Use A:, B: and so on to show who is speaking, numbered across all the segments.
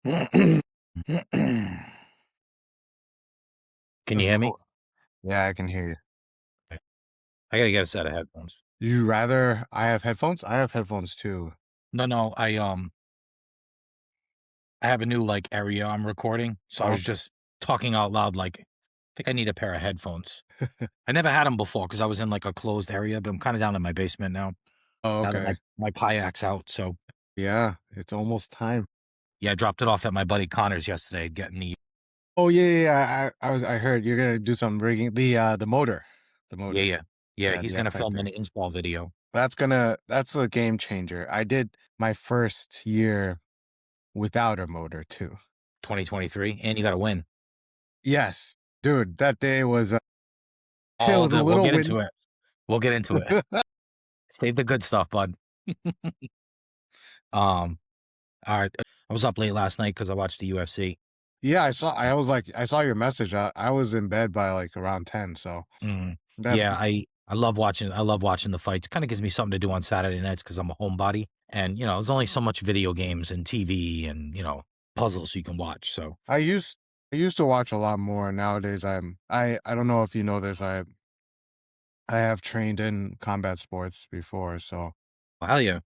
A: Can you
B: That's
A: hear me?
B: cool. Yeah, I can hear you.
A: Okay. I gotta get a set of headphones.
B: You rather I have headphones? I have headphones too.
A: No, I have a new like area I'm recording, so I
B: Oh,
A: was
B: okay.
A: just talking out loud. Like, I think I need a pair of headphones. I never had them before because I was in like a closed area, but I'm kind of down in my basement now.
B: Oh,
A: Now that
B: okay.
A: my kayak's out, so
B: Yeah, it's almost time.
A: yeah, I dropped it off at my buddy Connor's yesterday, getting the
B: Oh, yeah, yeah, yeah. I heard you're gonna do some rigging the motor. The
A: yeah,
B: motor.
A: yeah, yeah.
B: Yeah,
A: He's
B: the
A: gonna film
B: X-Factor.
A: an install video.
B: That's a game changer. I did my first year without a motor too.
A: 2023, and you got to win.
B: Yes. Dude, that day was it was a
A: We'll
B: little
A: get
B: wind.
A: into it. We'll get into it. Save the good stuff, bud. um, all right. I was up late last night because I watched the UFC.
B: Yeah, I saw your message. I was in bed by like around 10, so
A: Mm.
B: that's
A: Yeah, I love watching the fights. Kinda gives me something to do on Saturday nights because 'cause I'm a homebody, and, there's only so much video games and TV and, puzzles you can watch, so
B: I used I used to watch a lot more. Nowadays, I don't know if you know this. I have trained in combat sports before, so
A: hell yeah.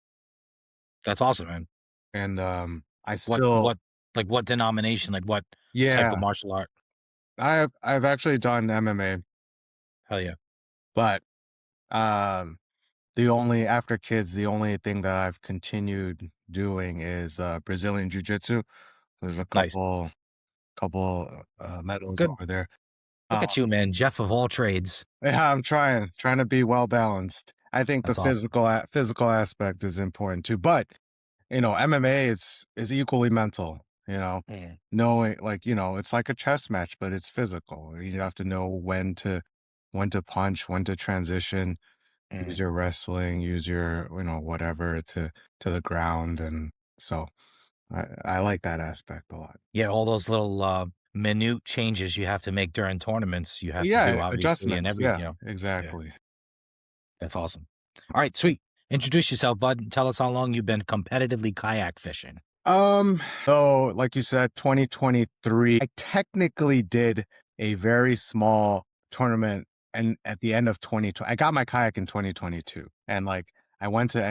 A: That's awesome, man.
B: and I
A: What
B: still
A: what like, what denomination, like, what type of
B: yeah,
A: martial art?
B: I've actually done MMA,
A: Hell yeah.
B: but um the only after kids, the only thing that I've continued doing is Brazilian jiu-jitsu. There's a
A: Nice.
B: couple medals
A: Good.
B: over there.
A: Look
B: Uh,
A: at you, man, Jeff of all trades.
B: Yeah, I'm trying to be well balanced. I think the
A: That's awesome.
B: physical aspect is important too, but MMA is equally mental.
A: Mm,
B: Knowing like it's like a chess match, but it's physical. You have to know when to punch, when to transition, use
A: mm.
B: your wrestling, use your whatever to the ground, and so I like that aspect a lot.
A: Yeah, all those little, minute changes you have to make during tournaments, you have to do,
B: Yeah,
A: obviously, and
B: adjustments.
A: every
B: Yeah,
A: yeah.
B: exactly.
A: That's awesome. All right, sweet. Introduce yourself, bud, and tell us how long you've been competitively kayak fishing.
B: So like you said, 2023, I technically did a very small tournament and at the end of 2020, I got my kayak in 2022. And like I went to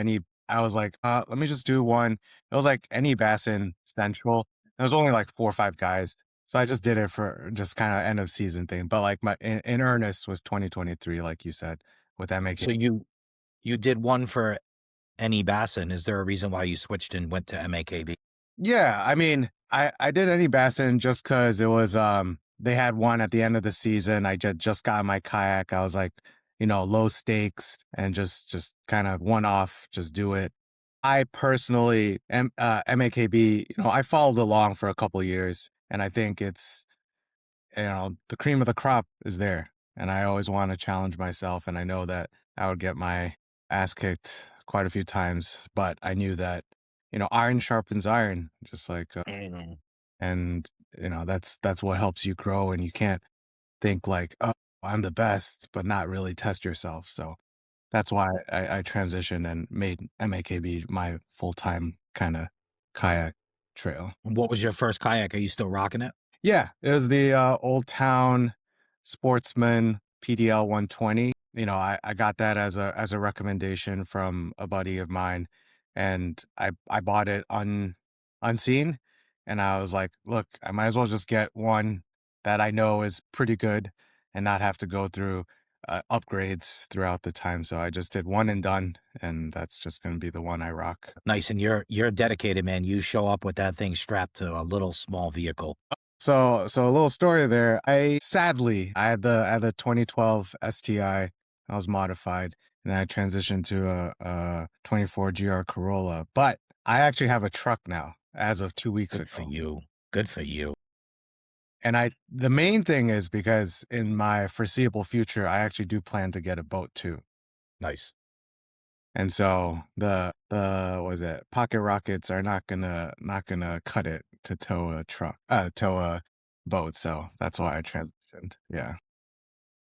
B: I was like, let me just do one. It was like any Bassin Central. There was only like 4 or 5 guys. So I just did it for just kind of end of season thing. But like in earnest was 2023, like you said, with MAK.
A: So you did one for any Bassin. Is there a reason why you switched and went to MAKB?
B: Yeah, I mean, I did any Bassin just because it was they had one at the end of the season. I just got my kayak. I was like, low stakes and just kind of one off, just do it. I personally MAKB, I followed along for a couple years and I think it's the cream of the crop is there. And I always want to challenge myself and I know that I would get my ass kicked quite a few times, but I knew that iron sharpens iron, just like
A: Mm.
B: and that's what helps you grow and you can't think like, oh, I'm the best but not really test yourself. So that's why I transitioned and made MAKB my full-time kind of kayak trail.
A: What was your first kayak? Are you still rocking it?
B: Yeah, it was the Old Town Sportsman PDL 120. I got that as a recommendation from a buddy of mine, and I bought it unseen, and I was like, look, I might as well just get one that I know is pretty good, and not have to go through upgrades throughout the time. So I just did one and done, and that's just gonna be the one I rock.
A: Nice, and you're dedicated, man. You show up with that thing strapped to a little small vehicle.
B: So a little story there. I had the 2012 STI. I was modified, and I transitioned to a 24 GR Corolla. But I actually have a truck now, as of 2 weeks
A: Good for
B: ago.
A: you. Good for you.
B: And the main thing is because in my foreseeable future, I actually do plan to get a boat too.
A: Nice.
B: And so the was it pocket rockets are not gonna cut it to tow a boat. So that's why I transitioned. Yeah.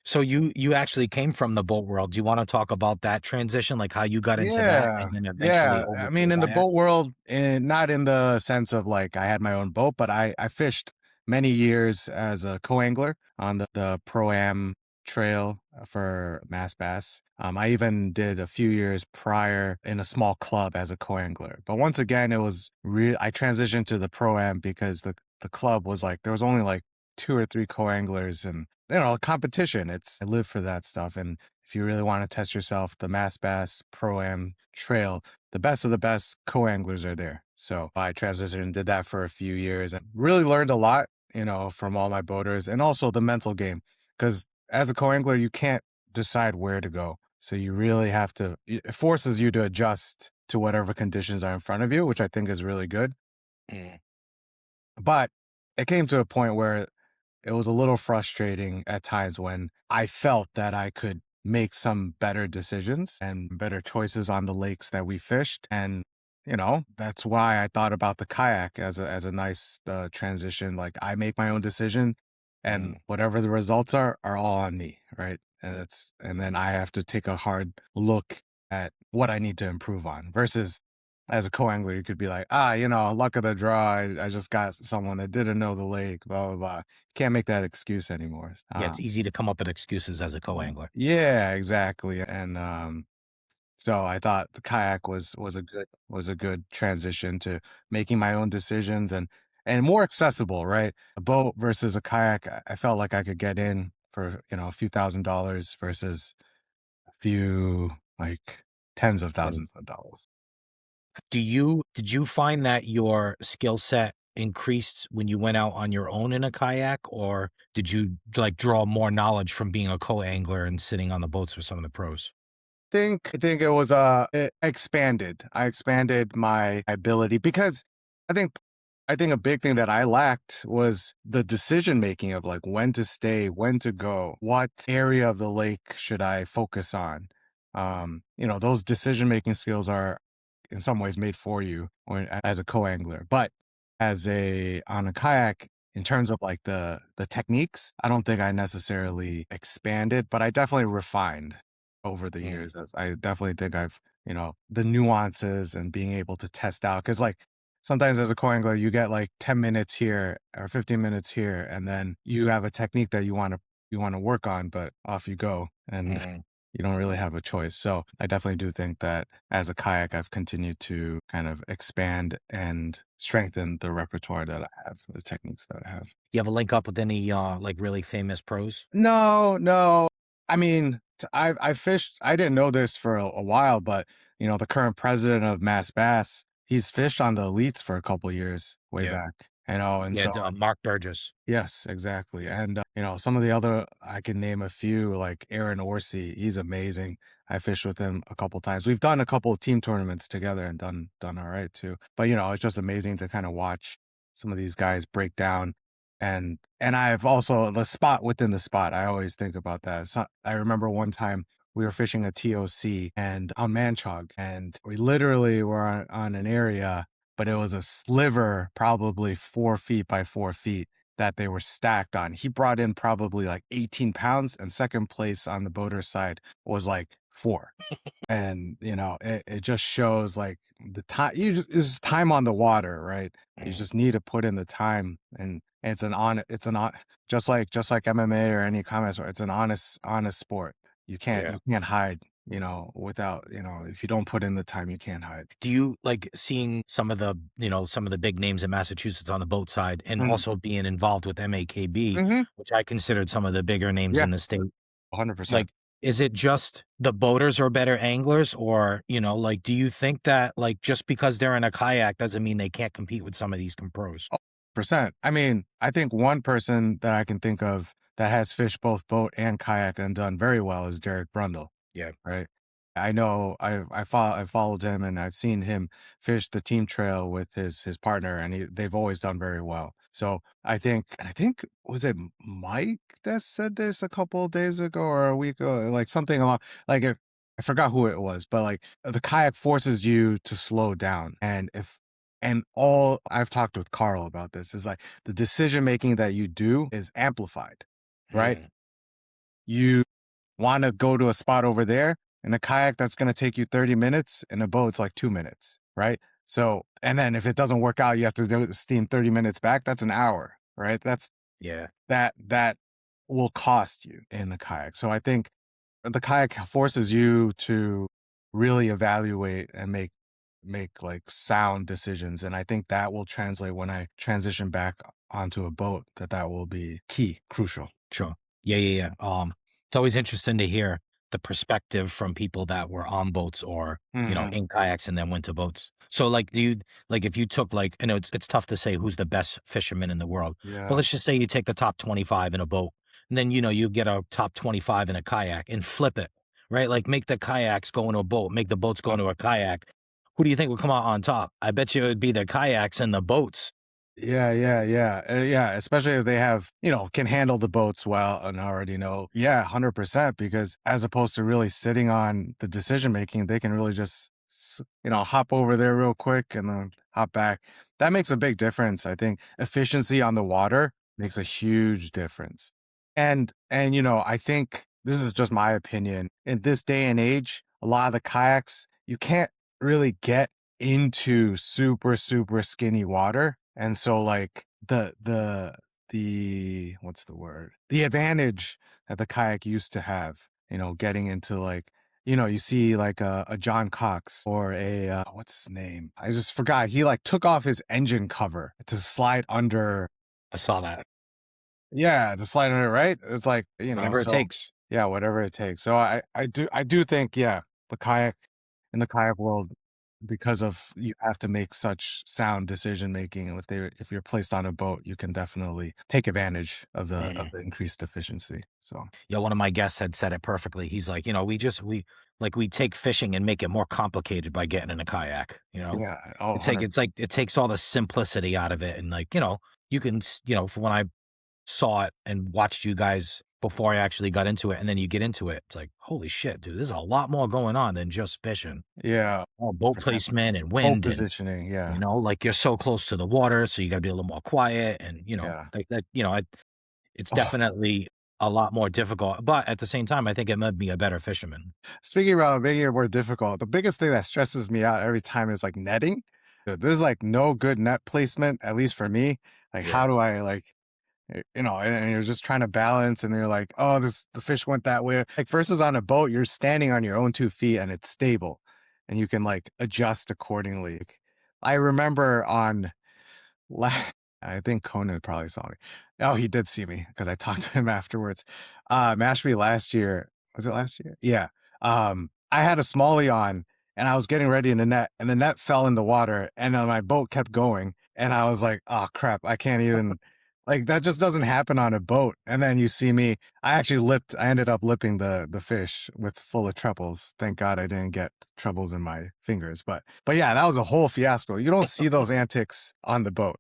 A: So you actually came from the boat world. Do you wanna talk about that transition, like how you got into that
B: Yeah,
A: and then eventually
B: yeah.
A: over
B: I
A: to
B: mean,
A: the
B: in the
A: kayak?
B: boat world, not in the sense of like I had my own boat, but I fished many years as a co-angler on the Pro-Am trail for mass bass. I even did a few years prior in a small club as a co-angler. But once again, it was real. I transitioned to the Pro-Am because the club was like there was only like two or three co-anglers, and competition. I live for that stuff. And if you really want to test yourself, the Mass Bass Pro-Am Trail, the best of the best co-anglers are there. So I transitioned and did that for a few years and really learned a lot, from all my boaters and also the mental game. Because as a co-angler, you can't decide where to go. So you really have to, it forces you to adjust to whatever conditions are in front of you, which I think is really good.
A: Mm,
B: But it came to a point where it was a little frustrating at times when I felt that I could make some better decisions and better choices on the lakes that we fished. And, that's why I thought about the kayak as a nice transition. Like I make my own decision and
A: mm.
B: whatever the results are all on me. Right. And then I have to take a hard look at what I need to improve on versus as a co-angler, you could be like, luck of the draw. I just got someone that didn't know the lake, blah, blah, blah. Can't make that excuse anymore.
A: Yeah, it's easy to come up with excuses as a co-angler.
B: Yeah, exactly. And so I thought the kayak was a good transition to making my own decisions and more accessible, right? A boat versus a kayak, I felt like I could get in for, a few $1,000s versus a few like tens of
A: Right.
B: thousands of dollars.
A: Did you find that your skill set increased when you went out on your own in a kayak, or did you, like, draw more knowledge from being a co-angler and sitting on the boats with some of the pros?
B: I think it was it expanded. I expanded my ability because I think I think a big thing that I lacked was the decision making of like when to stay, when to go, what area of the lake should I focus on. Those decision making skills are in some ways made for you as a co-angler. But as a on a kayak, in terms of like the techniques, I don't think I necessarily expanded, but I definitely refined over the
A: Mm,
B: years. I definitely think the nuances and being able to test out. Cause like sometimes as a co-angler, you get like 10 minutes here or 15 minutes here, and then you have a technique that you want to work on, but off you go. And
A: mhm.
B: you don't really have a choice. So I definitely do think that as a kayak, I've continued to kind of expand and strengthen the repertoire that I have, the techniques that I have.
A: You have a link up with any, like, really famous pros?
B: No, no. I mean, I fished. I didn't know this for a while, but the current president of Mass Bass, he's fished on the elites for a couple years way
A: Yeah.
B: back. And
A: Yeah,
B: so
A: Mark Burgess.
B: yes, exactly. And some of the other I can name a few like Aaron Orsi. He's amazing. I fished with him a couple times. We've done a couple of team tournaments together and done all right too. But it's just amazing to kind of watch some of these guys break down. And I've also the spot within the spot. I always think about that. So, I remember one time we were fishing a TOC and on Manchog, and we literally were on an area, but it was a sliver, probably 4 feet by 4 feet that they were stacked on. He brought in probably like 18 pounds, and second place on the boater side was like four. And it just shows like the time is time on the water, right? You
A: Mm,
B: just need to put in the time, and just like MMA or any combat sport, it's an honest sport.
A: yeah.
B: You can't hide, without if you don't put in the time, you can't hide.
A: Do you like seeing some of the big names in Massachusetts on the boat side and
B: Mhm.
A: also being involved with MAKB,
B: Mhm.
A: which I considered some of the bigger names
B: Yeah,
A: in the state?
B: 100%.
A: Like, is it just the boaters are better anglers or, like, do you think that, like, just because they're in a kayak doesn't mean they can't compete with some of these pros?
B: Percent. I mean, I think one person that I can think of that has fished both boat and kayak and done very well is Derek Brundle,
A: Yeah.
B: right? I know I followed him and I've seen him fish the team trail with his partner, and they've always done very well. So I think was it Mike that said this a couple of days ago or a week ago, like something along like if I forgot who it was, but like the kayak forces you to slow down, and all I've talked with Carl about this is like the decision making that you do is amplified, right?
A: Mm,
B: you want to go to a spot over there. In a kayak, that's going to take you 30 minutes. In a boat, it's like 2 minutes, right? So, and then if it doesn't work out, you have to steam 30 minutes back. That's an hour, right?
A: Yeah,
B: That will cost you in the kayak. So I think the kayak forces you to really evaluate and make like sound decisions, and I think that will translate when I transition back onto a boat. That will be key, crucial.
A: sure. Yeah, yeah, yeah. It's always interesting to hear the perspective from people that were on boats or,
B: Hmm.
A: in kayaks and then went to boats. So, like, do you like if you took like I know it's tough to say who's the best fisherman in the world, but
B: Yeah.
A: let's just say you take the top 25 in a boat, and then you get a top 25 in a kayak and flip it, right? Like make the kayaks go into a boat, make the boats go
B: Uh,
A: into a kayak. Who do you think would come out on top? I bet you it would be the kayaks and the boats.
B: yeah, yeah, yeah, yeah. Especially if they have, can handle the boats well and already know. Yeah, 100%. Because as opposed to really sitting on the decision making, they can really just, hop over there real quick and then hop back. That makes a big difference. I think efficiency on the water makes a huge difference. And I think this is just my opinion. In this day and age, a lot of the kayaks, you can't really get into super, super skinny water. And so like the what's the word? The advantage that the kayak used to have, getting into like, you see like a John Cox or what's his name? I just forgot. He like took off his engine cover to slide under.
A: I saw that.
B: Yeah, to slide under, right? It's like,
A: Whatever it
B: so
A: takes.
B: yeah, whatever it takes. So I do think, yeah, the kayak in the kayak world, because of you have to make such sound decision making. If you're placed on a boat, you can definitely take advantage of the
A: Mhm.
B: increased efficiency. So
A: Yeah, one of my guests had said it perfectly. He's like, we take fishing and make it more complicated by getting in a kayak, you know?
B: yeah, oh,
A: It's like it takes all the simplicity out of it and like, you can, from when I saw it and watched you guys before I actually got into it and then you get into it, it's like, holy shit, dude, there's a lot more going on than just fishing.
B: yeah,
A: Oh, boat
B: percent
A: placement and
B: boat
A: wind and,
B: positioning. Yeah,
A: like you're so close to the water, so you gotta be a little more quiet and,
B: yeah.
A: like that, it's
B: Oh,
A: definitely a lot more difficult, but at the same time, I think it made me a better fisherman.
B: speaking about making it more difficult, the biggest thing that stresses me out every time is like netting. There's like no good net placement, at least for me. Like, how
A: Yeah.
B: do I like, and you're just trying to balance, and you're like, oh, the fish went that way. Like versus on a boat, you're standing on your own 2 feet and it's stable, and you can like adjust accordingly. Like, I remember on La I think Conan probably saw me. Oh, he did see me because I talked to him afterwards. Mashpee last year, was it last year? Yeah. I had a smallie on and I was getting ready in the net, and the net fell in the water, and my boat kept going. And I was like, oh crap, I can't even, like, that just doesn't happen on a boat. And then you see me, I ended up lipping the fish with full of trebles. Thank God I didn't get trebles in my fingers. But yeah, that was a whole fiasco. You don't see those antics on the boat.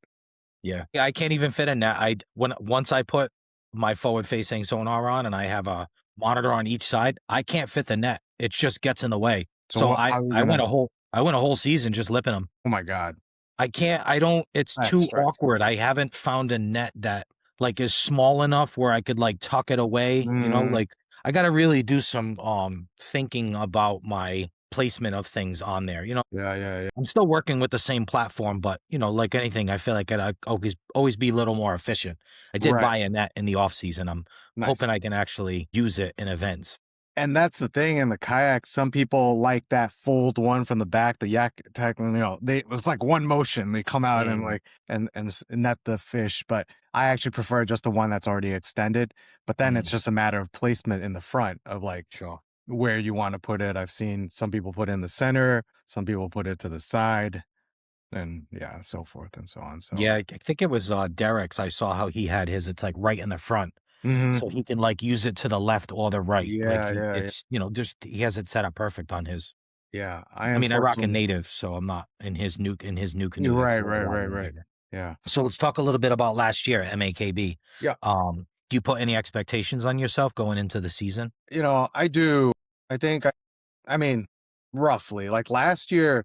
A: Yeah. Yeah, I can't even fit in that. Once I put my forward facing sonar on and I have a monitor on each side, I can't fit the net. It just gets in the way.
B: So
A: So
B: how are you gonna,
A: I went a whole season just lipping them.
B: oh my God,
A: I don't it's
B: that's
A: too
B: stressful.
A: awkward. I haven't found a net that, like, is small enough where I could, like, tuck it away,
B: Mm,
A: like, I gotta really do some, thinking about my placement of things on there,
B: yeah, yeah, yeah.
A: I'm still working with the same platform, but, like anything, I feel like I always be a little more efficient. I did
B: Right.
A: buy a net in the off season. I'm
B: Nice.
A: hoping I can actually use it in events.
B: And that's the thing in the kayak. Some people like that fold one from the back, the yak attack, it's like one motion. They come out and
A: Mm,
B: like and net the fish. But I actually prefer just the one that's already extended. But then it's
A: mm,
B: just a matter of placement in the front of like
A: sure.
B: where you want to put it. I've seen some people put it in the center, some people put it to the side, and yeah, so forth and so on. So
A: Yeah, I think it was, Derek's. I saw how he had his, it's, like, right in the front,
B: mhm.
A: so he can, like, use it to the left or the right. Like,
B: Yeah, yeah, yeah.
A: just he has it set up perfect on his.
B: Yeah. I
A: I mean, I rock a
B: unfortunately,
A: native, so I'm not in his new
B: you're
A: canoe that's
B: right,
A: a little
B: right, right,
A: wider than
B: right.
A: bigger.
B: Yeah.
A: So let's talk a little bit about last year, MAKB.
B: Yeah.
A: Do you put any expectations on yourself going into the season?
B: I do. I think I mean, roughly. Like last year,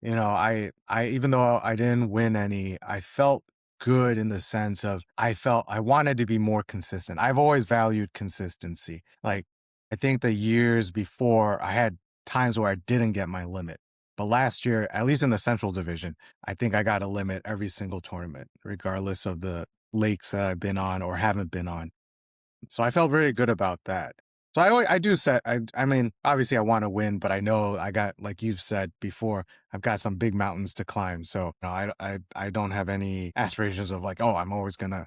B: I even though I didn't win any, I felt good in the sense of I felt I wanted to be more consistent. I've always valued consistency. Like, I think the years before, I had times where I didn't get my limit. But last year, at least in the Central Division, I think I got a limit every single tournament, regardless of the lakes that I've been on or haven't been on. So I felt very good about that. So I do set I mean, obviously I want to win, but I know I got, like you've said before, I've got some big mountains to climb. So no, I don't have any aspirations of like, oh, I'm always gonna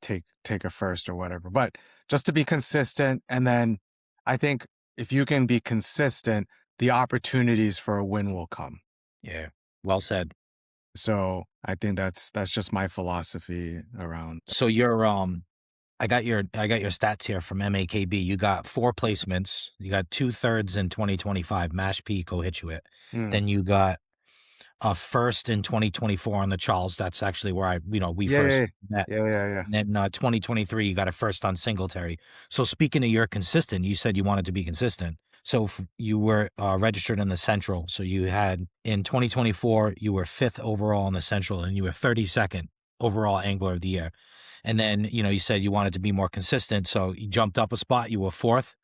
B: take a first or whatever. But just to be consistent, and then I think if you can be consistent, the opportunities for a win will come.
A: Yeah. Well said.
B: So I think that's just my philosophy around.
A: So you're I got your stats here from MAKB. You got 4 placements. You got 2/3 in 2025, Mash P Cohituate.
B: Mm.
A: Then you got a first in 2024 on the Charles. That's actually where we
B: Yeah,
A: first
B: yeah,
A: met.
B: yeah, yeah, yeah.
A: And then 2023, you got a first on Singletary. So speaking of you're consistent, you said you wanted to be consistent. So you were registered in the Central. So you had in 2024, you were 5th overall in the Central, and you were 32nd overall Angler of the Year. And then you said you wanted to be more consistent, so you jumped up a spot. You were 4th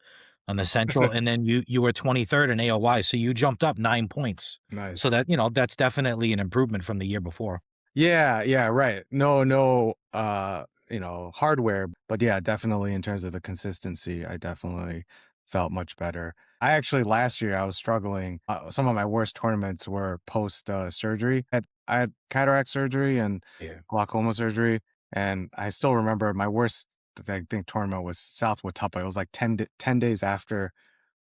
A: on the Central, and then you were 23rd in AOY. So you jumped up 9 points. So
B: Nice.
A: that's definitely an improvement from the year before.
B: Yeah, yeah, right. No, hardware, but yeah, definitely in terms of the consistency, I definitely felt much better. I actually last year I was struggling. Some of my worst tournaments were post surgery. I had cataract surgery and
A: Yeah.
B: glaucoma surgery, and I still remember my worst, I think, tournament was South Watapa. It was like 10 days after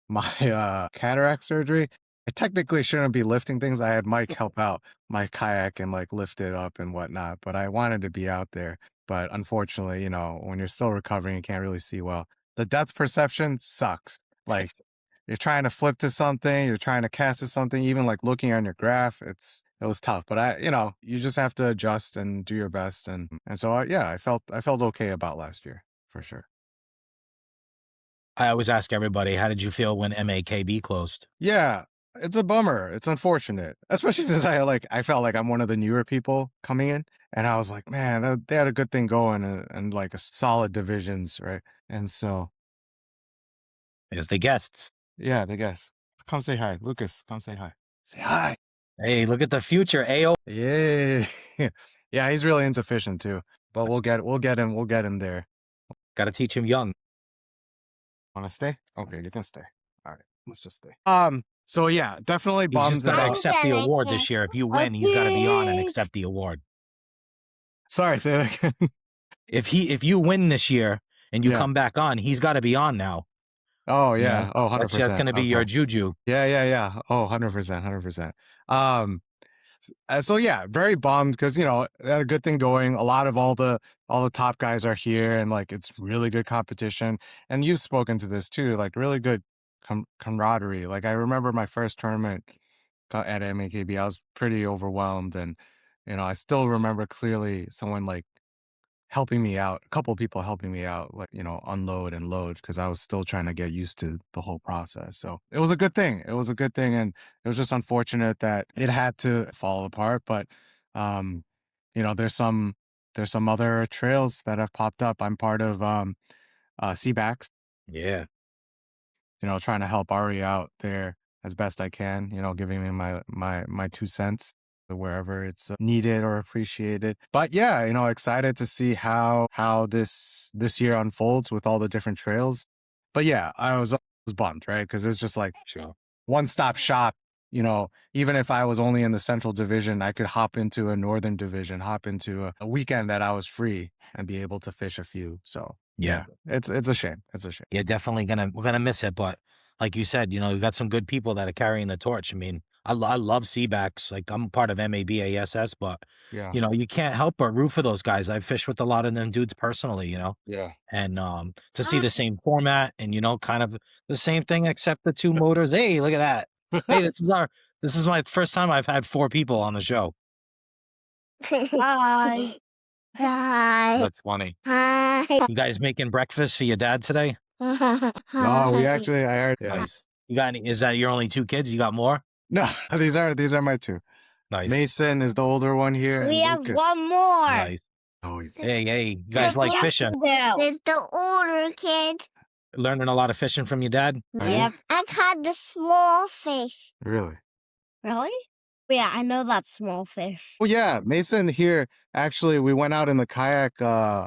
B: my cataract surgery. I technically shouldn't be lifting things. I had Mike help out my kayak and like lift it up and whatnot, but I wanted to be out there. But unfortunately, when you're still recovering, you can't really see well. The depth perception sucks. Like, you're trying to flip to something, you're trying to cast to something, even like looking on your graph, it was tough. But you just have to adjust and do your best, and so yeah, I felt okay about last year for sure.
A: I always ask everybody, how did you feel when MAKB closed?
B: Yeah, it's a bummer. It's unfortunate, especially since I felt like I'm one of the newer people coming in, and I was like, man, they had a good thing going, and like a solid divisions, right? And so
A: As the guests.
B: yeah, they guess. Come say hi, Lucas. Come say hi. Say hi.
A: Hey, look at the future. AO.
B: Yeah, yeah. He's really into fishing too, but we'll get him there.
A: Got to teach him young.
B: Want to stay? Okay, you can stay. All right, let's just stay. So yeah, definitely
A: He's just
B: bummed
A: got to
B: about.
A: accept the award this year. If you win, he's got to be on and accept the award.
B: Sorry, say that again.
A: If you win this year and you
B: Yeah.
A: come back on, he's got to be on now.
B: Oh
A: You know,
B: yeah. Oh,
A: that's just
B: 100%.
A: going to be
B: Okay.
A: your juju.
B: Yeah, yeah, yeah. Oh, 100%, 100%. Um, so yeah, very bummed because they had a good thing going. A lot of all the top guys are here, and like it's really good competition. And you've spoken to this too, like really good camaraderie. Like I remember my first tournament at MAKB, I was pretty overwhelmed, and I still remember clearly someone like helping me out, a couple of people helping me out, like, unload and load because I was still trying to get used to the whole process. So it was a good thing. It was a good thing. And it was just unfortunate that it had to fall apart. But, um, there's some other trails that have popped up. I'm part of CBAX,
A: Yeah.
B: trying to help Ari out there as best I can, giving me my 2 cents wherever it's needed or appreciated. But yeah, excited to see how this year unfolds with all the different trails. But yeah, I was bummed, right? Because it's just like
A: Sure.
B: one-stop shop. Even if I was only in the Central Division, I could hop into a Northern Division, hop into a weekend that I was free and be able to fish a few. So
A: Yeah.
B: yeah, it's a shame. It's a shame.
A: Yeah, definitely we're gonna miss it. But like you said, we've got some good people that are carrying the torch. I mean, I love Seabacks. Like I'm part of MABASS, but
B: Yeah.
A: you can't help but root for those guys. I've fished with a lot of them dudes personally.
B: Yeah.
A: And to see the same format and kind of the same thing except the 2 motors. Hey, look at that. Hey, this is my first time I've had 4 people on the show.
C: Hi. Hi.
A: That's funny.
C: Hi.
A: You guys making breakfast for your dad today?
B: No, I heard. Yeah.
A: Nice. You got any? Is that your only 2 kids? You got more?
B: No, these are my two.
A: Nice.
B: Mason is the older one here.
C: We
B: and
C: have
B: Lucas.
C: one more.
A: Nice.
B: Oh,
A: Hey, you guys like fishing?
C: There's the older kid.
A: Learning a lot of fishing from your dad?
C: Yep. I caught the small fish.
B: really?
C: Really? Yeah, I know that small fish.
B: Well, yeah, Mason here. Actually, we went out in the kayak a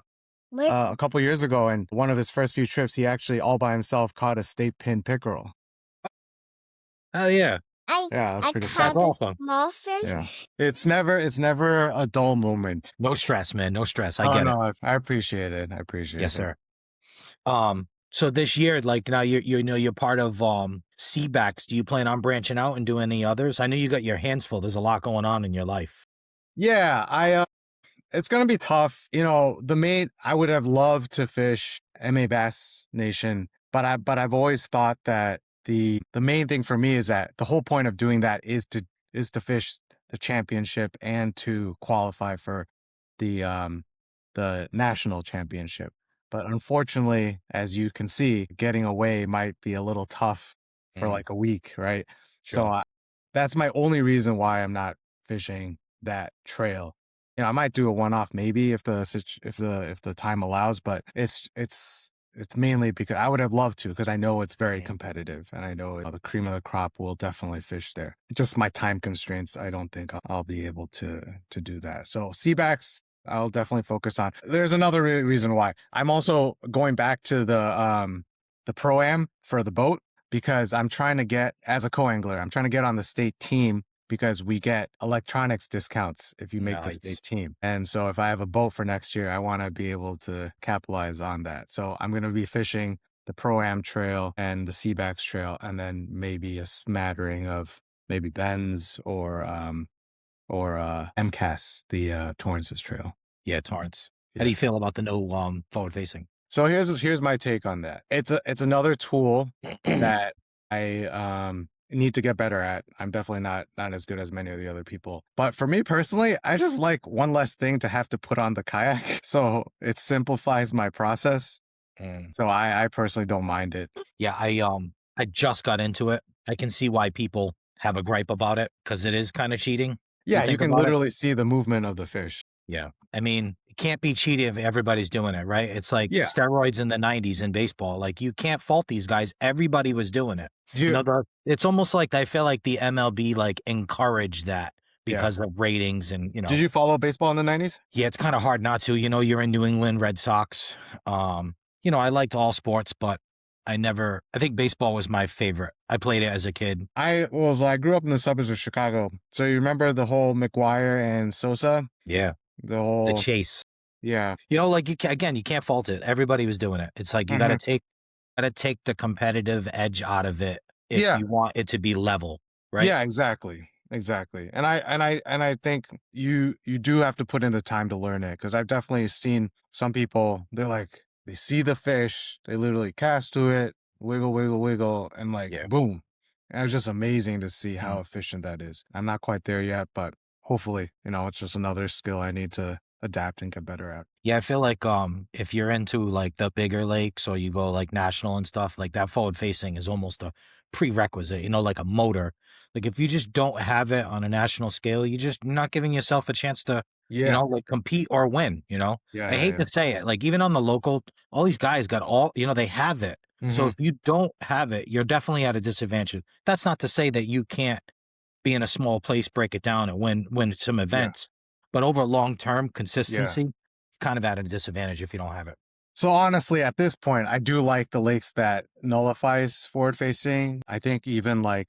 B: couple years ago, and one of his first few trips, he actually all by himself caught a state pin pickerel.
A: Oh yeah.
B: Yeah, that's pretty
C: caught
A: That's
C: the
A: awesome.
C: small fish.
B: Yeah, it's never a dull moment.
A: No stress, man. No stress. I
B: Oh
A: get it.
B: no, I appreciate it. I appreciate
A: Yes,
B: it.
A: sir. So this year, like now you're part of Seabacks. Do you plan on branching out and doing any others? I know you got your hands full. There's a lot going on in your life.
B: Yeah, it's gonna be tough. You know, I would have loved to fish MA Bass Nation, but I've always thought that the main thing for me is that the whole point of doing that is to fish the championship and to qualify for the national championship. But unfortunately, as you can see, getting away might be a little tough for like a week, right? So
A: Sure.
B: that's my only reason why I'm not fishing that trail. You know, I might do a one-off maybe if the time allows, but it's mainly because I would have loved to because I know it's very competitive and I know the cream of the crop will definitely fish there. Just my time constraints, I don't think I'll be able to do that. So Seabacks, I'll definitely focus on. There's another reason why. I'm also going back to the pro-am for the boat because I'm trying to get, as a co-angler, I'm trying to get on the state team because we get electronics discounts if you make the
A: Nice.
B: state team. And so if I have a boat for next year, I want to be able to capitalize on that. So I'm going to be fishing the Pro-Am trail and the Seabacks trail, and then maybe a smattering of maybe Ben's or MCAS, the Torrance's trail.
A: Yeah, Torrance. How
B: Yeah.
A: do you feel about the no forward facing?
B: So here's my take on that. It's another tool that I need to get better at. I'm definitely not as good as many of the other people. But for me personally, I just like one less thing to have to put on the kayak. So it simplifies my process. So I personally don't mind it.
A: Yeah, I just got into it. I can see why people have a gripe about it because it is kind of cheating.
B: Yeah, you
A: think
B: can
A: about it.
B: literally see the movement of the fish.
A: Yeah. I mean, it can't be cheating if everybody's doing it, right? It's like
B: Yeah.
A: steroids in the 90s in baseball. Like you can't fault these guys. Everybody was doing it. You know, it's almost like I feel like the MLB like encouraged that because of ratings and, you know.
B: Did you follow baseball in the 90s?
A: Yeah, it's kind of hard not to. You know, you're in New England Red Sox. You know, I liked all sports, but I think baseball was my favorite. I played it as a kid.
B: I grew up in the suburbs of Chicago. So you remember the whole McGuire and Sosa?
A: Yeah. The chase.
B: Yeah.
A: You know, like you can't fault it. Everybody was doing it. It's like you got to take the competitive edge out of it if you want it to be level, right?
B: Yeah, exactly. And I think you do have to put in the time to learn it because I've definitely seen some people, they see the fish, they literally cast to it, wiggle, and boom. And it was just amazing to see how efficient that is. I'm not quite there yet, but hopefully, it's just another skill I need to adapt and get better at.
A: Yeah, I feel like if you're into like the bigger lakes or you go like national and stuff, like that forward facing is almost a prerequisite, you know, like a motor. Like if you just don't have it on a national scale, you're not giving yourself a chance to, you know, like compete or win, you know? I hate to say it, like even on the local, all these guys got they have it. So if you don't have it, you're definitely at a disadvantage. That's not to say that you can't be in a small place, break it down and win some events. But over long-term consistency, kind of at a disadvantage if you don't have it.
B: So honestly, at this point, I do like the lakes that nullifies forward facing. I think even I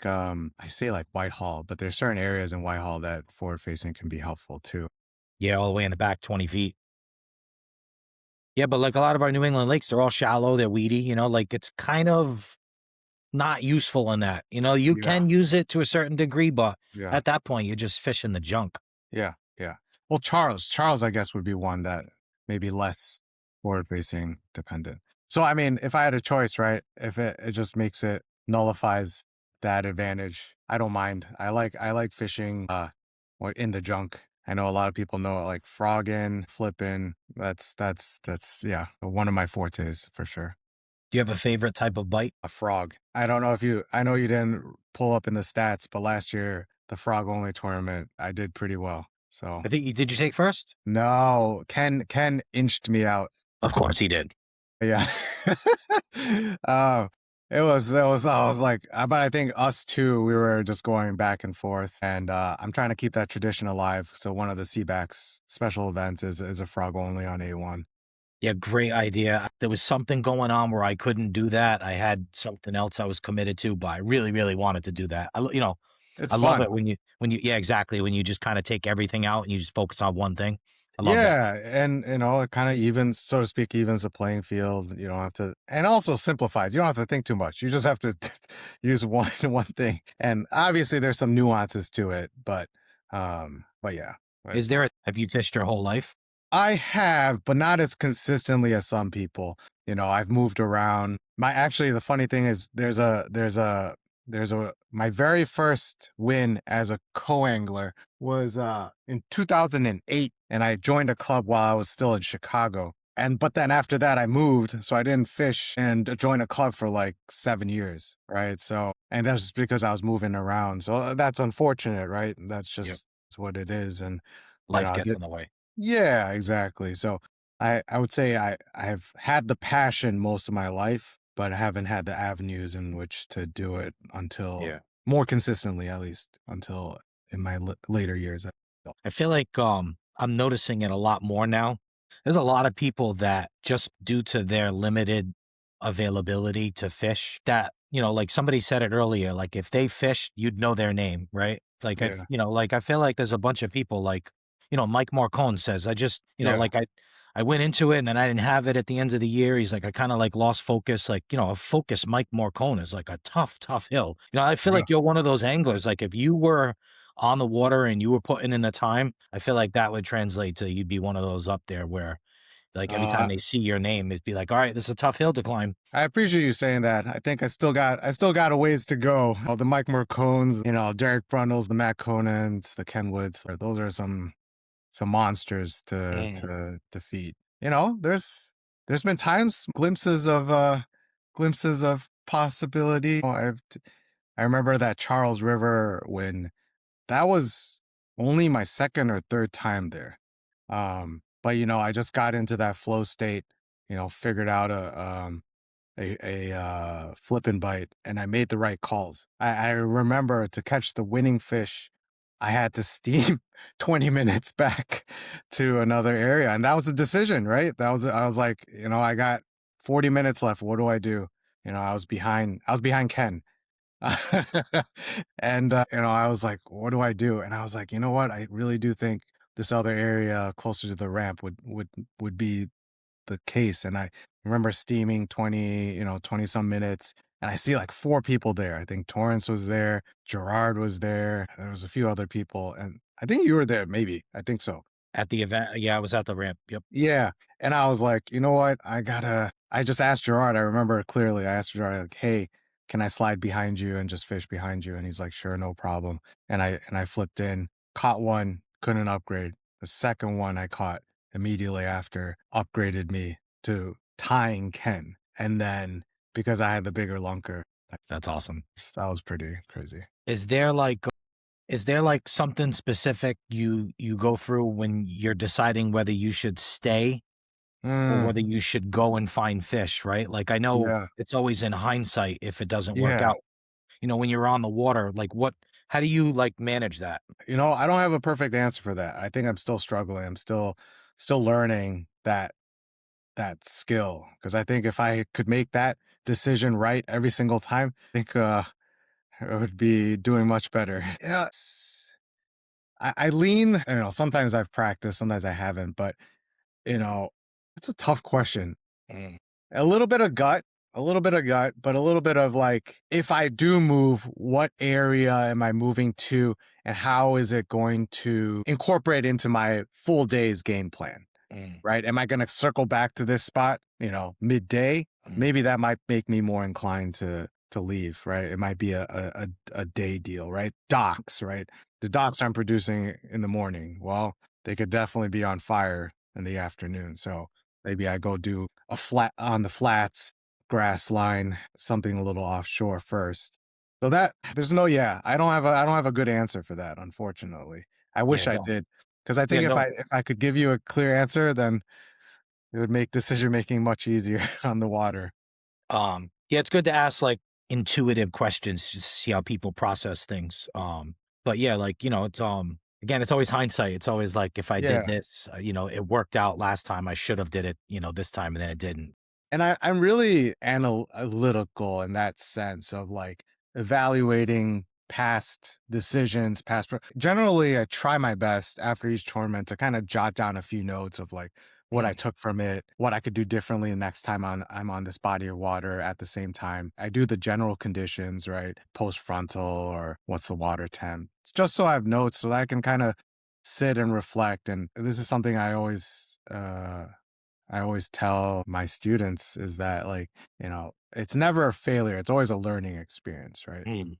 B: say like Whitehall, but there's certain areas in Whitehall that forward facing can be helpful too.
A: Yeah, all the way in the back, 20 feet. Yeah, but like a lot of our New England lakes, they're all shallow, they're weedy, you know, like it's kind of not useful in that. You know, you can use it to a certain degree, but at that point, you're just fishing the junk.
B: Yeah. Well, Charles, I guess, would be one that maybe less forward-facing dependent. So, I mean, if I had a choice, right, if it just nullifies that advantage, I don't mind. I like fishing in the junk. I know a lot of people know it, like frogging, flipping. That's one of my fortes for sure.
A: Do you have a favorite type of bite?
B: A frog. I don't know I know you didn't pull up in the stats, but last year the frog only tournament, I did pretty well. So
A: I think you did you take first?
B: no, Ken inched me out.
A: Of course he did.
B: Yeah. uh, it was I was like, but I think us two, we were just going back and forth, and I'm trying to keep that tradition alive. So one of the CBAC's special events is a frog only on A1.
A: Yeah, great idea. There was something going on where I couldn't do that. I had something else I was committed to, but I really, really wanted to do that.
B: It's
A: I love
B: fun.
A: it when you yeah, exactly, when you just kinda take everything out and you just focus on one thing. I love that.
B: Yeah, and it kind of evens, so to speak, evens the playing field. You don't have to, and also simplifies. You don't have to think too much. You just have to use one thing. And obviously, there's some nuances to it, but yeah, it's
A: Is
B: fun.
A: there a have you fished your whole life?
B: I have, but not as consistently as some people. I've moved around. The funny thing is my very first win as a co-angler was in 2008, and I joined a club while I was still in Chicago. But then after that I moved, so I didn't fish and join a club for like 7 years, right? So, and that's just because I was moving around. So that's unfortunate, right? That's
A: Yep.
B: just what it is. And
A: Life
B: I
A: gets
B: did.
A: in the way.
B: Yeah, exactly. So I would say I've had the passion most of my life, but I haven't had the avenues in which to do it until
A: Yeah.
B: more consistently, at least until in my later years.
A: I feel like, I'm noticing it a lot more now. There's a lot of people that just due to their limited availability to fish that, like somebody said it earlier, like if they fished, you'd know their name, right? Like
B: Yeah,
A: like I feel like there's a bunch of people like, Mike Marcone says, I just,
B: yeah,
A: like I went into it and then I didn't have it at the end of the year. He's like, I kind of like lost focus. Like, a focus Mike Marcone is like a tough, tough hill. I feel
B: yeah.
A: like you're one of those anglers. Like if you were on the water and you were putting in the time, I feel like that would translate to you'd be one of those up there where like every time
B: Uh,
A: they see your name, it'd be like, all right, this is a tough hill to climb.
B: I appreciate you saying that. I think I still got a ways to go. The Mike Mercones, Derek Brundles, the Matt Conans, the Ken Woods. Those are some monsters to
A: Mm.
B: to defeat. There's been times, glimpses of possibility. I remember that Charles River when that was only my second or third time there. But I just got into that flow state, figured out a flip and bite, and I made the right calls. I remember to catch the winning fish, I had to steam 20 minutes back to another area, and that was the decision, right? I was like, I got 40 minutes left. What do I do? I was behind. I was behind Ken, and I was like, what do I do? And I was like, you know what? I really do think this other area closer to the ramp would be the case. And I remember steaming 20 some minutes. And I see like four people there. I think Torrance was there, Gerard was there, there was a few other people. And I think you were there, maybe. I think so.
A: At the event, yeah, I was at the ramp. Yep.
B: Yeah. And I was like, you know what? I just asked Gerard. I remember it clearly. I asked Gerard, like, hey, can I slide behind you and just fish behind you? And he's like, sure, no problem. And I flipped in, caught one, couldn't upgrade. The second one I caught immediately after upgraded me to tying Ken. And then because I had the bigger lunker,
A: That's awesome.
B: that was pretty crazy.
A: Is there like is there like something specific you go through when you're deciding whether you should stay or
B: Mm,
A: whether you should go and find fish, right? Like I know
B: yeah.
A: it's always in hindsight if it doesn't work
B: Yeah.
A: out. When you're on the water, like how do you like manage that?
B: I don't have a perfect answer for that. I think I'm still struggling. I'm still learning that skill because I think if I could make that decision right every single time, I think I would be doing much better. Yeah, I lean. Sometimes I've practiced, sometimes I haven't, but you know, it's a tough question.
A: Mm,
B: A little bit of gut, a little bit of gut, but a little bit of like, if I do move, what area am I moving to, and how is it going to incorporate into my full day's game plan?
A: mm,
B: Right? Am I going to circle back to this spot, midday?
A: mm.
B: Maybe that might make me more inclined to leave, right? It might be a day deal, right? Docks, right? The docks I'm producing in the morning. Well, they could definitely be on fire in the afternoon. So maybe I go do a flat on the flats, grass line, something a little offshore first. So that there's no I don't have a good answer for that, unfortunately. I wish
A: Yeah,
B: I
A: no.
B: did, because I
A: Yeah,
B: think
A: no.
B: if I could give you a clear answer, then it would make decision making much easier on the water.
A: Yeah, it's good to ask like intuitive questions just to see how people process things. But yeah, like, it's again, it's always hindsight. It's always like if I did
B: Yeah.
A: this, it worked out last time. I should have did it, this time and then it didn't.
B: And I'm really analytical in that sense of like evaluating past decisions, generally I try my best after each tournament to kind of jot down a few notes of like what I
A: Mm,
B: took from it, what I could do differently the next time I'm on this body of water. At the same time, I do the general conditions, right? Post frontal, or what's the water temp. It's just so I have notes so that I can kind of sit and reflect. And this is something I always tell my students is that, like, it's never a failure. It's always a learning experience, right?
A: mm.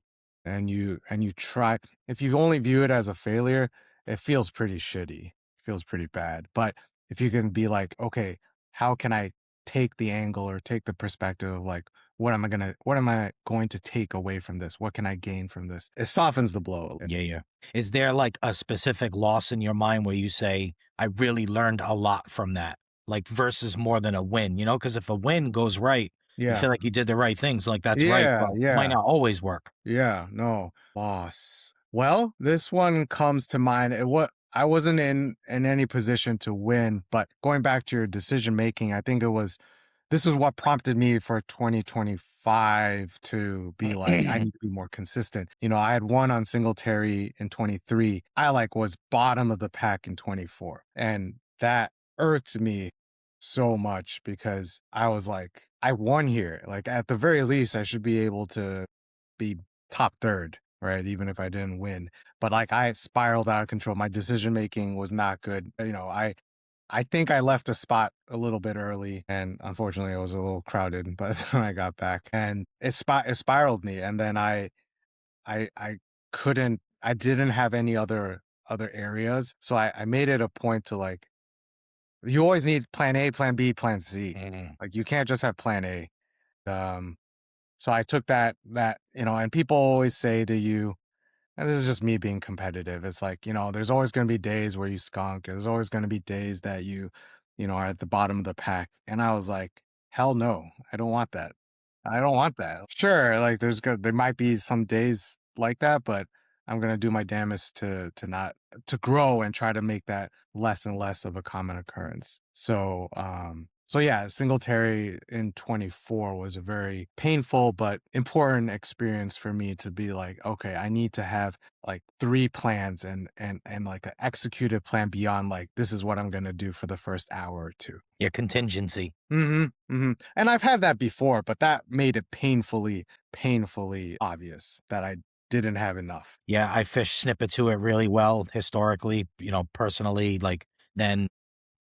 B: And you try, if you only view it as a failure, it feels pretty shitty. It feels pretty bad. But if you can be like, okay, how can I take the angle or take the perspective of like, what am I going to take away from this? What can I gain from this? It softens the blow.
A: Yeah, yeah. Is there like a specific loss in your mind where you say, I really learned a lot from that? Like versus more than a win, Because if a win goes right, you
B: Yeah.
A: feel like you did the right things, like that's right,
B: Yeah.
A: but might
B: Yeah.
A: not always work.
B: Yeah, no. Loss. Well, this one comes to mind. What I wasn't in any position to win, but going back to your decision making, I think this is what prompted me for 2025 to be like, I need to be more consistent. I had won on Singletary in 23. I like was bottom of the pack in 24. And that irked me so much because I was like, I won here. Like at the very least, I should be able to be top third, right? Even if I didn't win. But like I spiraled out of control. My decision making was not good. I think I left a spot a little bit early, and unfortunately, it was a little crowded by the time I got back, and it spiraled me. And then I couldn't. I didn't have any other areas, so I made it a point to like, you always need plan A, plan B, plan C.
A: Mhm.
B: Like you can't just have plan A. Um, so I took that and people always say to you, and this is just me being competitive. It's like, there's always going to be days where you skunk. There's always going to be days that are at the bottom of the pack. And I was like, hell no, I don't want that. I don't want that. Sure, like there might be some days like that, but I'm gonna do my damnedest to not to grow and try to make that less and less of a common occurrence. So yeah, Singletary in 24 was a very painful but important experience for me to be like, okay, I need to have like three plans and like an executed plan beyond like this is what I'm gonna do for the first hour or two.
A: Yeah, contingency.
B: Mhm, mhm, and I've had that before, but that made it painfully obvious that I didn't have enough.
A: Yeah, I fish snippet to it really well historically, personally. Like then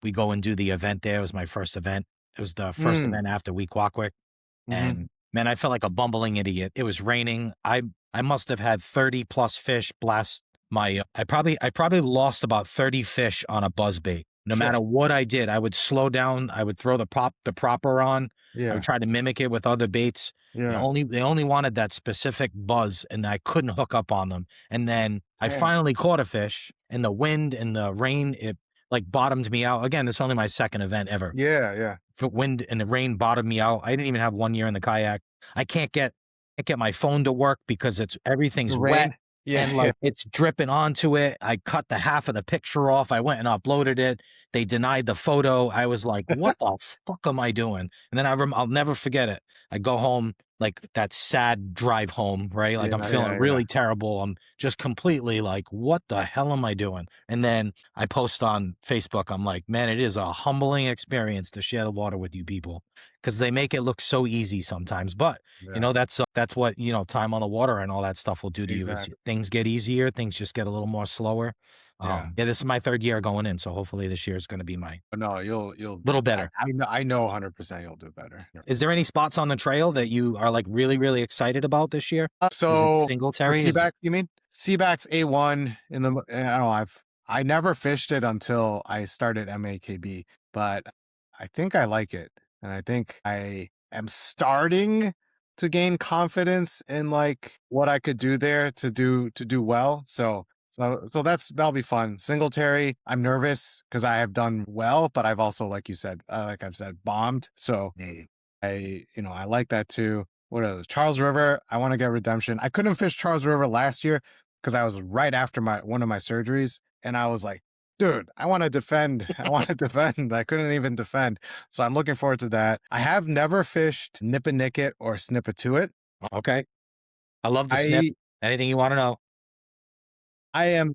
A: we go and do the event there. It was my first event. It was the first
B: Mm,
A: event after Weequahic.
B: mhm,
A: And man, I felt like a bumbling idiot. It was raining. I must have had 30 plus fish blast I probably lost about 30 fish on a buzz bait. No
B: sure,
A: matter what I did, I would slow down, I would throw the propper on. I would
B: yeah,
A: try to mimic it with other baits.
B: yeah,
A: They only wanted that specific buzz and I couldn't hook up on them. And then I
B: damn,
A: finally caught a fish and the wind and the rain, it like bottomed me out. Again, this is only my second event ever.
B: yeah, yeah,
A: The wind and the rain bottomed me out. I didn't even have 1 year in the kayak. I can't get my phone to work because
B: the
A: everything's wet
B: rain, yeah,
A: and
B: yeah,
A: like it's dripping onto it. I cut the half of the picture off. I went and uploaded it. They denied the photo. I was like, "What the fuck am I doing?" And then I'll never forget it. I go home like that sad drive home, right? Like
B: yeah,
A: I'm feeling
B: yeah, yeah,
A: really terrible. I'm just completely like, "What the hell am I doing?" And then I post on Facebook. I'm like, "Man, it is a humbling experience to share the water with you people because they make it look so easy sometimes." But
B: yeah,
A: that's what, time on the water and all that stuff will do to you is
B: exactly,
A: things get easier, things just get a little more slower.
B: yeah.
A: Yeah, this is my 3rd year going in, so hopefully this year is gonna be my
B: But no, you'll
A: little better.
B: I know 100% you'll do better.
A: Is there any spots on the trail that you are, like, really, really excited about this year? Is it
B: So for
A: Singletary? Is
B: Seaback, you mean? Seaback's A1 in the, I don't know, I never fished it until I started MAKB, but I think I like it. And I think I am starting to gain confidence in like what I could do there to do well. So that'll be fun. Singletary, I'm nervous because I have done well, but I've also, like you said, like I've said, bombed. So I like that too. What else? Charles River, I want to get redemption. I couldn't fish Charles River last year because I was right after one of my surgeries, and I was like, dude, I want to defend. I want to defend. I couldn't even defend. So I'm looking forward to that. I have never fished Nipanicket or Snipatuit.
A: Okay. I love the snip.
B: I
A: Anything you want to know?
B: I am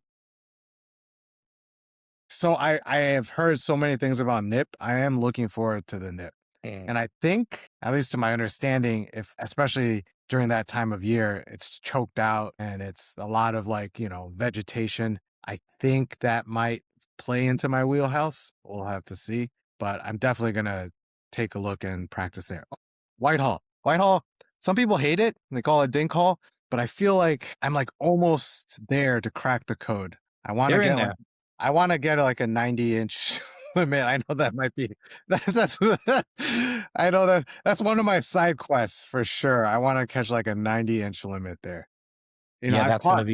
B: so I have heard so many things about Nip. I am looking forward to the Nip. And I think, at least to my understanding, if especially during that time of year, it's choked out and it's a lot of like, vegetation. I think that might play into my wheelhouse. We'll have to see. But I'm definitely gonna take a look and practice there. Whitehall. Whitehall, some people hate it and they call it dink hall, but I feel like I'm like almost there to crack the code. I want to
A: You're in
B: get like
A: there.
B: I want to get like a 90-inch limit. I know that might be that's I know that's one of my side quests for sure. I want to catch like a 90-inch limit there.
A: Yeah,
B: I've caught.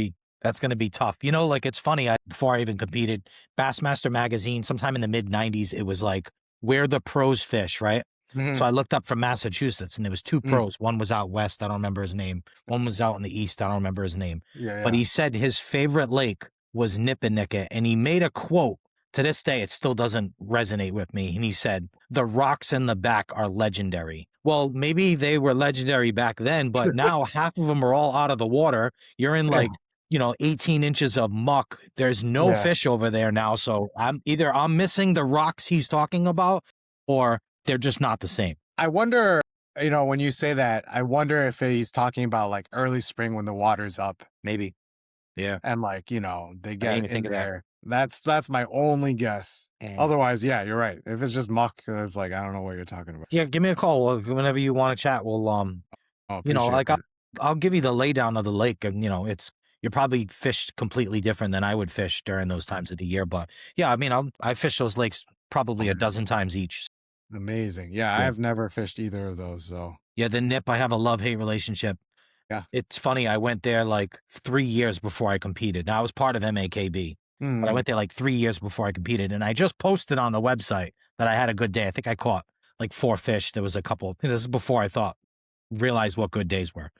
A: that's gonna be tough. Like it's funny. Before I even competed, Bassmaster magazine, sometime in the mid '90s, it was like where the pros fish, right?
B: Mhm,
A: So I looked up from Massachusetts, and there was two
B: mm,
A: pros. One was out west. I don't remember his name. One was out in the east. I don't remember his name.
B: yeah,
A: But
B: yeah.
A: he said his favorite lake was Nipanicket, and he made a quote. To this day, it still doesn't resonate with me. And he said, "The rocks in the back are legendary." Well, maybe they were legendary back then, but now half of them are all out of the water. You're in
B: Yeah,
A: like 18 inches of muck. There's no
B: yeah.
A: fish over there now. So I'm missing the rocks he's talking about, or they're just not the same.
B: I wonder, when you say that, I wonder if he's talking about like early spring when the water's up
A: Maybe. Yeah.
B: and like, they
A: I didn't
B: get
A: even think
B: in
A: of that.
B: there. That's my only guess.
A: Mm.
B: Otherwise, yeah, you're right. If it's just muck, it's like I don't know what you're talking about.
A: Yeah, give me a call whenever you want to chat. We'll
B: Oh, appreciate
A: like
B: that.
A: I'll give you the laydown of the lake, and it's you're probably fished completely different than I would fish during those times of the year. But yeah, I mean, I fish those lakes probably a dozen times each.
B: Amazing. Yeah,
A: Yeah.
B: I've never fished either of those, so
A: Yeah, the Nip, I have a love-hate relationship.
B: yeah.
A: It's funny, I went there like 3 years before I competed. Now I was part of MAKB, but I
B: Mm.
A: went there like 3 years before I competed, and I just posted on the website that I had a good day. I think I caught like 4 fish. There was a couple. This is before I realized what good days were.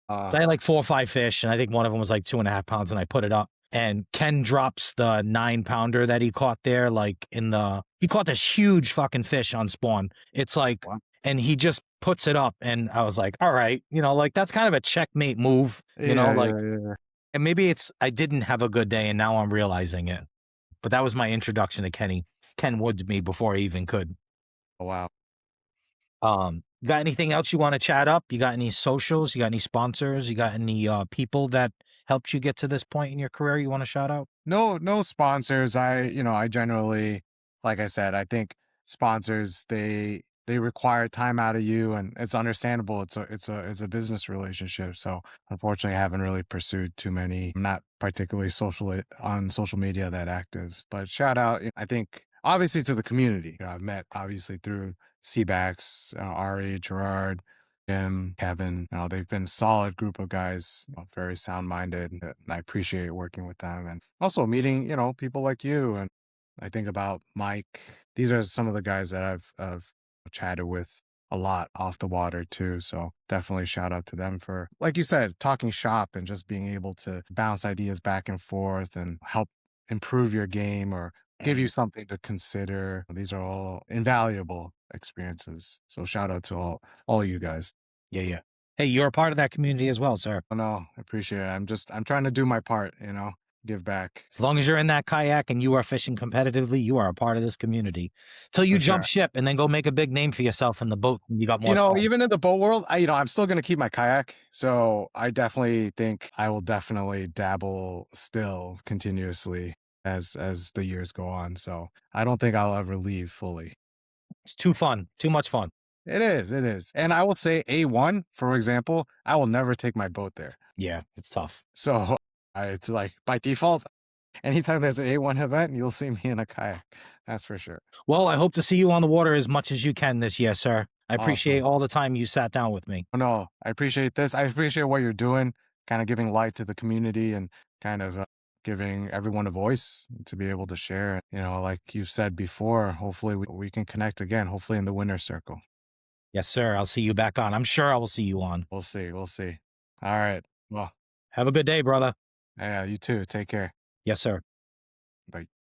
B: Uh,
A: So I had like 4 or 5 fish, and I think one of them was like 2.5 pounds, and I put it up. And Ken drops the 9-pounder that he caught there, like he caught this huge fucking fish on spawn. It's like,
B: Wow.
A: and he just puts it up, and I was like, all right, like that's kind of a checkmate move,
B: yeah,
A: like,
B: yeah, yeah.
A: and maybe I didn't have a good day, and now I'm realizing it. But that was my introduction to Ken Wood to me before I even could.
B: Oh, wow.
A: Got anything else you want to chat up? You got any socials? You got any sponsors? You got any people that helped you get to this point in your career you want to shout out?
B: No sponsors. I generally, like I said, I think sponsors they require time out of you, and it's understandable. It's a business relationship. So unfortunately, I haven't really pursued too many. I'm not particularly on social media that active, but shout out. I think obviously to the community. I've met obviously through Seabacks, Ari, Gerard, Jim, Kevin, they've been a solid group of guys, very sound minded. And I appreciate working with them and also meeting, people like you. And I think about Mike. These are some of the guys that I've chatted with a lot off the water too. So definitely shout out to them for, like you said, talking shop and just being able to bounce ideas back and forth and help improve your game or give you something to consider. These are all invaluable experiences. So shout out to all you guys.
A: Yeah, yeah. Hey, you're a part of that community as well, sir.
B: Oh, no, I appreciate it. I'm trying to do my part, give back.
A: As long as you're in that kayak and you are fishing competitively, you are a part of this community. Till you
B: For
A: jump
B: sure.
A: ship and then go make a big name for yourself in the boat and you got more time.
B: Even in the boat world, I'm still going to keep my kayak. So I definitely think I will definitely dabble still continuously as the years go on. So I don't think I'll ever leave fully.
A: It's too fun, too much fun.
B: It is, it is. And I will say A1, for example, I will never take my boat there.
A: Yeah, it's tough.
B: So it's like by default, anytime there's an A1 event, you'll see me in a kayak. That's for sure.
A: Well, I hope to see you on the water as much as you can this year, sir. I appreciate
B: Awesome.
A: all the time you sat down with me.
B: No, I appreciate this. I appreciate what you're doing, kind of giving light to the community and kind of giving everyone a voice to be able to share. You know, like you said before, hopefully we can connect again, hopefully in the winner's circle.
A: Yes, sir. I'll see you back on. I'm sure I will see you on.
B: We'll see. We'll see. All right. Well,
A: Have a good day, brother.
B: yeah, you too. Take care.
A: Yes, sir.
B: Bye.